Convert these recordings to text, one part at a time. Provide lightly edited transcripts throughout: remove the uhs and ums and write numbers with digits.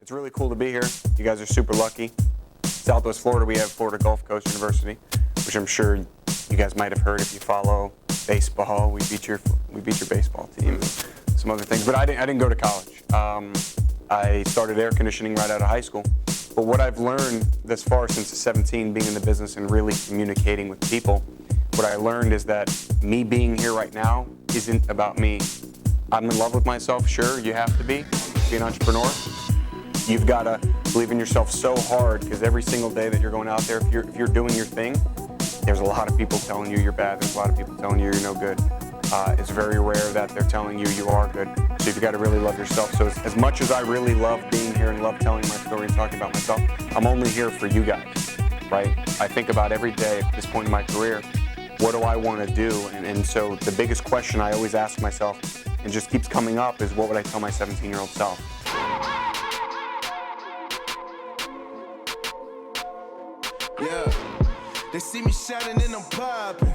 It's really cool to be here. You guys are super lucky. Southwest Florida, we have Florida Gulf Coast University, which I'm sure you guys might have heard if you follow baseball. We beat your baseball team, some other things. But I didn't go to college. I started air conditioning right out of high school. But what I've learned thus far since 17, being in the business and really communicating with people, what I learned is that me being here right now isn't about me. I'm in love with myself, sure, you have to be an entrepreneur. You've got to believe in yourself so hard, because every single day that you're going out there, if you're doing your thing, there's a lot of people telling you you're bad. There's a lot of people telling you you're no good. It's very rare that they're telling you you are good. So you've got to really love yourself. So as much as I really love being here and love telling my story and talking about myself, I'm only here for you guys, right? I think about every day at this point in my career, what do I want to do? And so the biggest question I always ask myself, and just keeps coming up, is what would I tell my 17-year-old self? Yeah, they see me shining and I'm popping,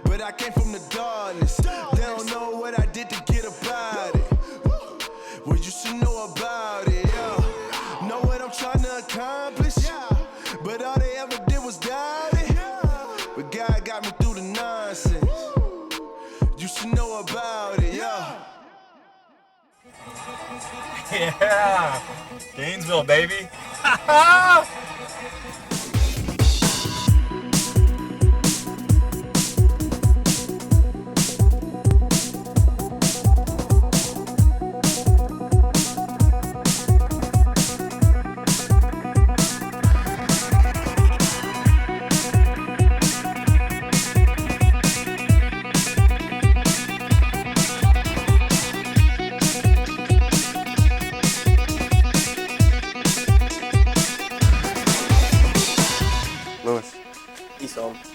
but I came from the darkness. They don't know what I did to get about it. Well, you should know about it, yeah. Know what I'm trying to accomplish, but all they ever did was doubt it. But God got me through the nonsense. You should know about it, yeah. Yeah, Gainesville, baby.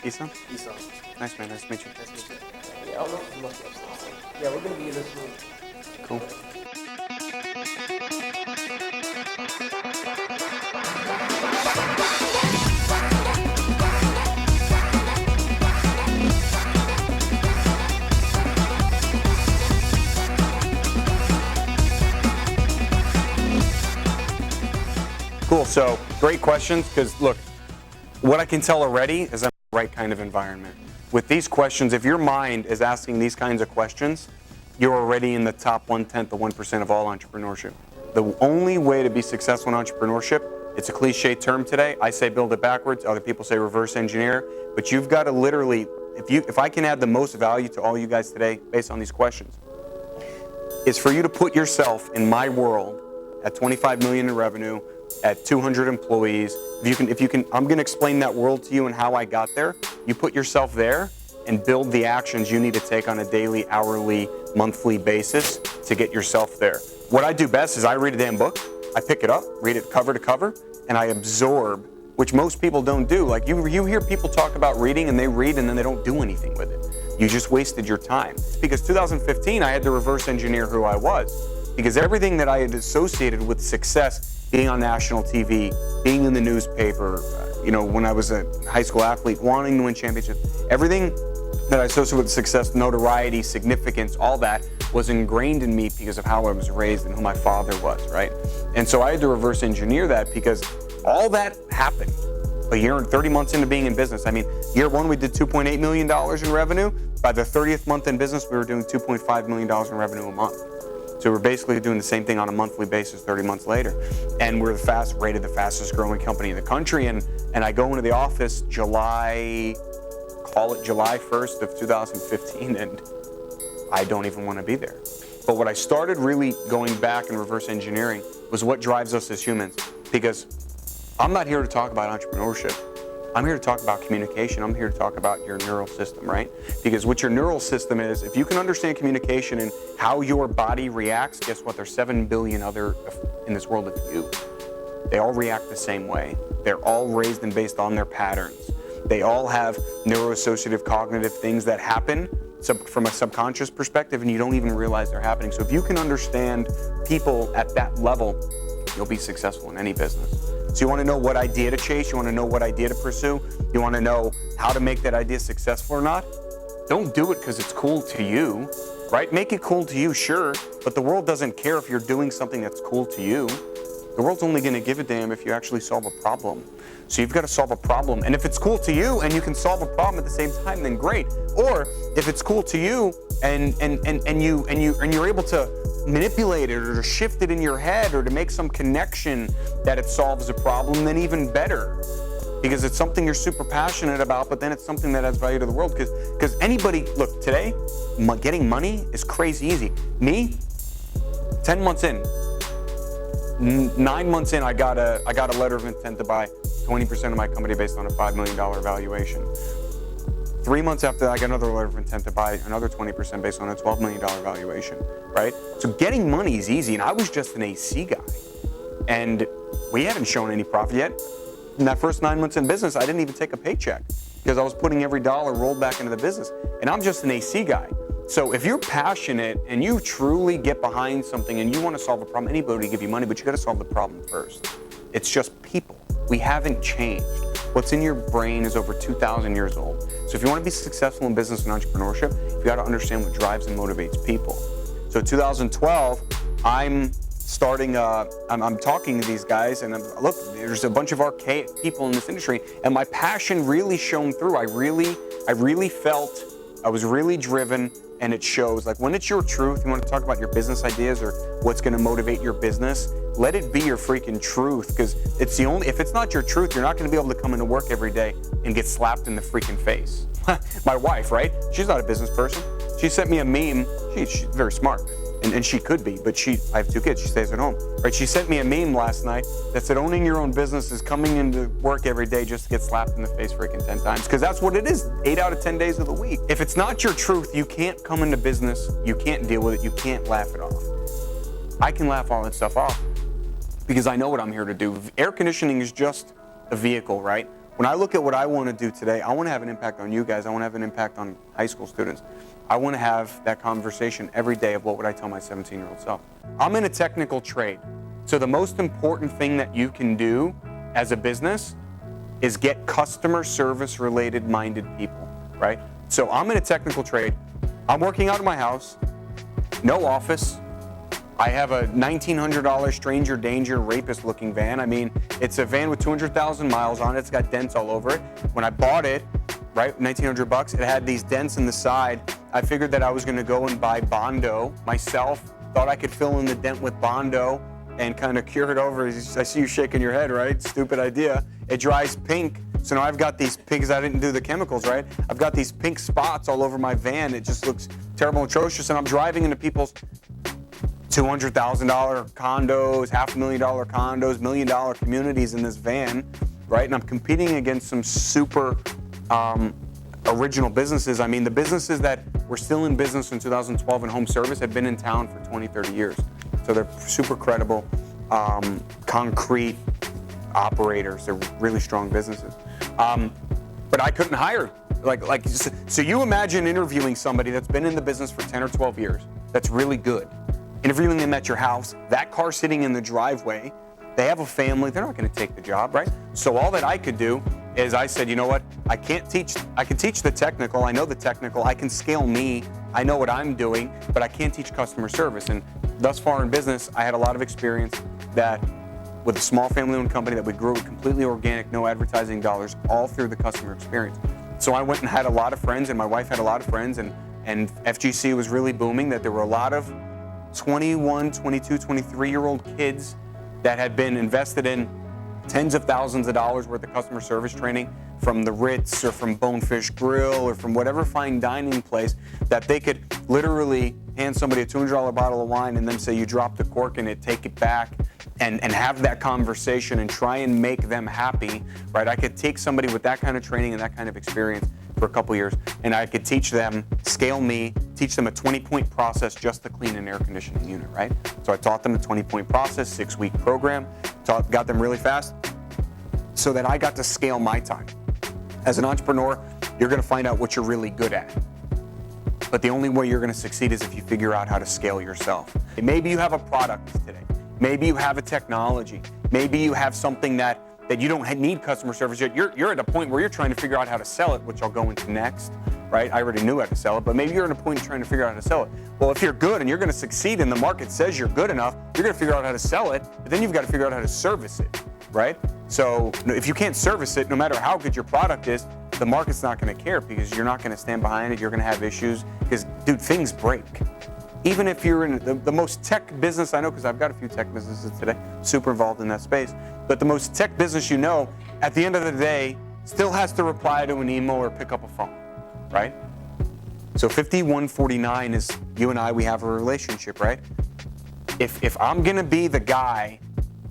Isan? Isan. Nice, man. Nice to meet you. Nice to meet you. Yeah, I don't know if you must have. Yeah, we're going to be in this room. Cool. Cool. So, great questions, because look, what I can tell already is I'm in the right kind of environment. With these questions, if your mind is asking these kinds of questions, you're already in the top 1/10 of 1% of all entrepreneurship. The only way to be successful in entrepreneurship, it's a cliche term today. I say build it backwards. Other people say reverse engineer. But you've got to literally, if I can add the most value to all you guys today based on these questions, is for you to put yourself in my world at 25 million in revenue, at 200 employees. If you can, I'm going to explain that world to you and how I got there. You put yourself there and build the actions you need to take on a daily, hourly, monthly basis to get yourself there. What I do best is I read a damn book. I pick it up, read it cover to cover, and I absorb, which most people don't do. Like you hear people talk about reading, and they read and then they don't do anything with it. You just wasted your time. Because 2015, I had to reverse engineer who I was. Because everything that I had associated with success, being on national TV, being in the newspaper, when I was a high school athlete, wanting to win championships, everything that I associated with success, notoriety, significance, all that was ingrained in me because of how I was raised and who my father was, right? And so I had to reverse engineer that, because all that happened a year and 30 months into being in business. I mean, year one, we did $2.8 million in revenue. By the 30th month in business, we were doing $2.5 million in revenue a month. So we're basically doing the same thing on a monthly basis 30 months later. And we're rated the fastest growing company in the country. And I go into the office July 1st of 2015, and I don't even want to be there. But what I started really going back and reverse engineering was what drives us as humans. Because I'm not here to talk about entrepreneurship. I'm here to talk about communication. I'm here to talk about your neural system, right? Because what your neural system is, if you can understand communication and how your body reacts, guess what? There's 7 billion other in this world of you. They all react the same way. They're all raised and based on their patterns. They all have neuroassociative cognitive things that happen from a subconscious perspective, and you don't even realize they're happening. So if you can understand people at that level, you'll be successful in any business. So you want to know what idea to chase, you want to know what idea to pursue, you want to know how to make that idea successful or not. Don't do it because it's cool to you, right? Make it cool to you, sure, but the world doesn't care if you're doing something that's cool to you. The world's only going to give a damn if you actually solve a problem. So you've got to solve a problem. And if it's cool to you and you can solve a problem at the same time, then great. Or if it's cool to you and you're able to manipulate it or to shift it in your head or to make some connection that it solves a problem, then even better. Because it's something you're super passionate about, but then it's something that adds value to the world. Because anybody, look, today, getting money is crazy easy. Me, 10 months in, 9 months in, I got a letter of intent to buy 20% of my company based on a $5 million valuation. 3 months after that, I got another letter of intent to buy another 20% based on a $12 million valuation, right? So getting money is easy, and I was just an AC guy. And we hadn't shown any profit yet. In that first 9 months in business, I didn't even take a paycheck because I was putting every dollar rolled back into the business. And I'm just an AC guy. So if you're passionate and you truly get behind something and you want to solve a problem, anybody will give you money, but you got to solve the problem first. It's just people. We haven't changed. What's in your brain is over 2,000 years old. So if you want to be successful in business and entrepreneurship, you got to understand what drives and motivates people. So 2012, I'm talking to these guys, and look, there's a bunch of archaic people in this industry, and my passion really shone through. I really felt I was really driven, and it shows. Like when it's your truth, you want to talk about your business ideas or what's going to motivate your business, let it be your freaking truth, because it's the only, if it's not your truth, you're not going to be able to come into work every day and get slapped in the freaking face. My wife, right? She's not a business person. She sent me a meme. She's very smart. And she could be, but I have 2 kids, she stays at home, right? She sent me a meme last night that said owning your own business is coming into work every day just to get slapped in the face freaking 10 times, because that's what it is, 8 out of 10 days of the week. If it's not your truth, you can't come into business, you can't deal with it, you can't laugh it off. I can laugh all that stuff off because I know what I'm here to do. Air conditioning is just a vehicle, right? When I look at what I want to do today, I want to have an impact on you guys, I want to have an impact on high school students. I want to have that conversation every day of what would I tell my 17-year-old self. I'm in a technical trade. So the most important thing that you can do as a business is get customer service related minded people, right? So I'm in a technical trade. I'm working out of my house, no office. I have a $1,900 stranger danger rapist looking van. I mean, it's a van with 200,000 miles on it. It's got dents all over it. When I bought it, right, $1,900, it had these dents in the side. I figured that I was gonna go and buy Bondo myself. Thought I could fill in the dent with Bondo and kind of cure it over. I see you shaking your head, right? Stupid idea. It dries pink. So now I've got these pink, because I didn't do the chemicals, right? I've got these pink spots all over my van. It just looks terrible and atrocious. And I'm driving into people's $200,000 condos, $500,000 condos, $1 million communities in this van, right? And I'm competing against some super original businesses. I mean, the businesses that were still in business in 2012 in home service have been in town for 20, 30 years. So they're super credible, concrete operators. They're really strong businesses. But I couldn't hire. So you imagine interviewing somebody that's been in the business for 10 or 12 years, that's really good. Interviewing them at your house, that car sitting in the driveway, they have a family, they're not gonna take the job, right? So all that I could do is I said, you know what, I can teach the technical, I know the technical, I can scale me, I know what I'm doing, but I can't teach customer service. And thus far in business, I had a lot of experience that with a small family-owned company that we grew completely organic, no advertising dollars, all through the customer experience. So I went and had a lot of friends, and my wife had a lot of friends, and FGC was really booming, that there were a lot of 21, 22, 23-year-old kids that had been invested in tens of thousands of dollars worth of customer service training from the Ritz or from Bonefish Grill or from whatever fine dining place, that they could literally hand somebody a $200 bottle of wine and then say, you dropped the cork in it, take it back, and have that conversation and try and make them happy, right? I could take somebody with that kind of training and that kind of experience for a couple years, and I could teach them, scale me, teach them a 20-point process just to clean an air conditioning unit, right? So I taught them a 20-point process, 6-week program, got them really fast, so that I got to scale my time. As an entrepreneur, you're gonna find out what you're really good at. But the only way you're gonna succeed is if you figure out how to scale yourself. Maybe you have a product today. Maybe you have a technology. Maybe you have something that you don't need customer service yet. You're at a point where you're trying to figure out how to sell it, which I'll go into next. right? I already knew how to sell it, but maybe you're in a point trying to figure out how to sell it. Well, if you're good and you're going to succeed and the market says you're good enough, you're going to figure out how to sell it, but then you've got to figure out how to service it, right? So if you can't service it, no matter how good your product is, the market's not going to care because you're not going to stand behind it. You're going to have issues because, dude, things break. Even if you're in the most tech business I know, because I've got a few tech businesses today, super involved in that space, but the most tech business you know, at the end of the day, still has to reply to an email or pick up a phone, right? So 5149 is you and I, we have a relationship, right? If I'm going to be the guy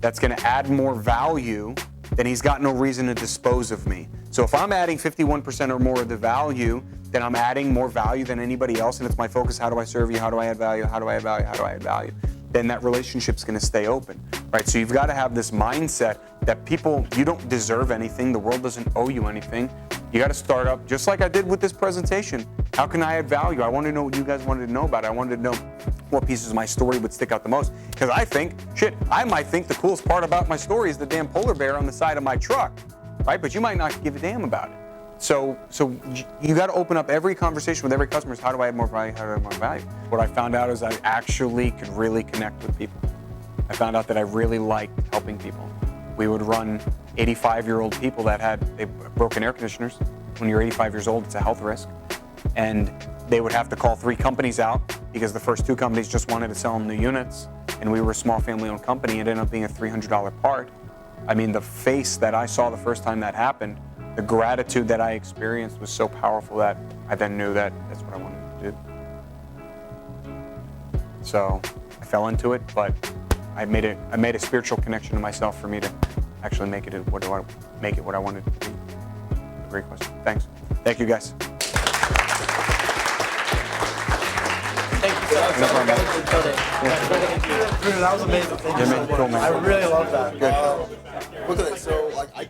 that's going to add more value, then he's got no reason to dispose of me. So if I'm adding 51% or more of the value, then I'm adding more value than anybody else, and it's my focus, how do I serve you, how do I add value, how do I add value, how do I add value? Then that relationship's gonna stay open, right? So you've gotta have this mindset that people, you don't deserve anything, the world doesn't owe you anything. You gotta start up, just like I did with this presentation. How can I add value? I wanted to know what you guys wanted to know about it. I wanted to know what pieces of my story would stick out the most. Because I think, I might think the coolest part about my story is the damn polar bear on the side of my truck, right? But you might not give a damn about it. So you got to open up every conversation with every customer. How do I add more value? How do I add more value? What I found out is I actually could really connect with people. I found out that I really liked helping people. We would run 85-year-old people that had broken air conditioners. When you're 85 years old, it's a health risk. And they would have to call 3 companies out because the first 2 companies just wanted to sell them new units. And we were a small family-owned company. It ended up being a $300 part. I mean, the face that I saw the first time that happened, the gratitude that I experienced was so powerful that I then knew that that's what I wanted to do. So I fell into it, but I made a spiritual connection to myself for me to actually make it what I wanted it to be. Great question. Thanks. Thank you, guys. Thank you so much. No problem, man. Bruno, that was amazing. Thank you so much. Cool, man. I really love that. Good. Look at it. So, like, I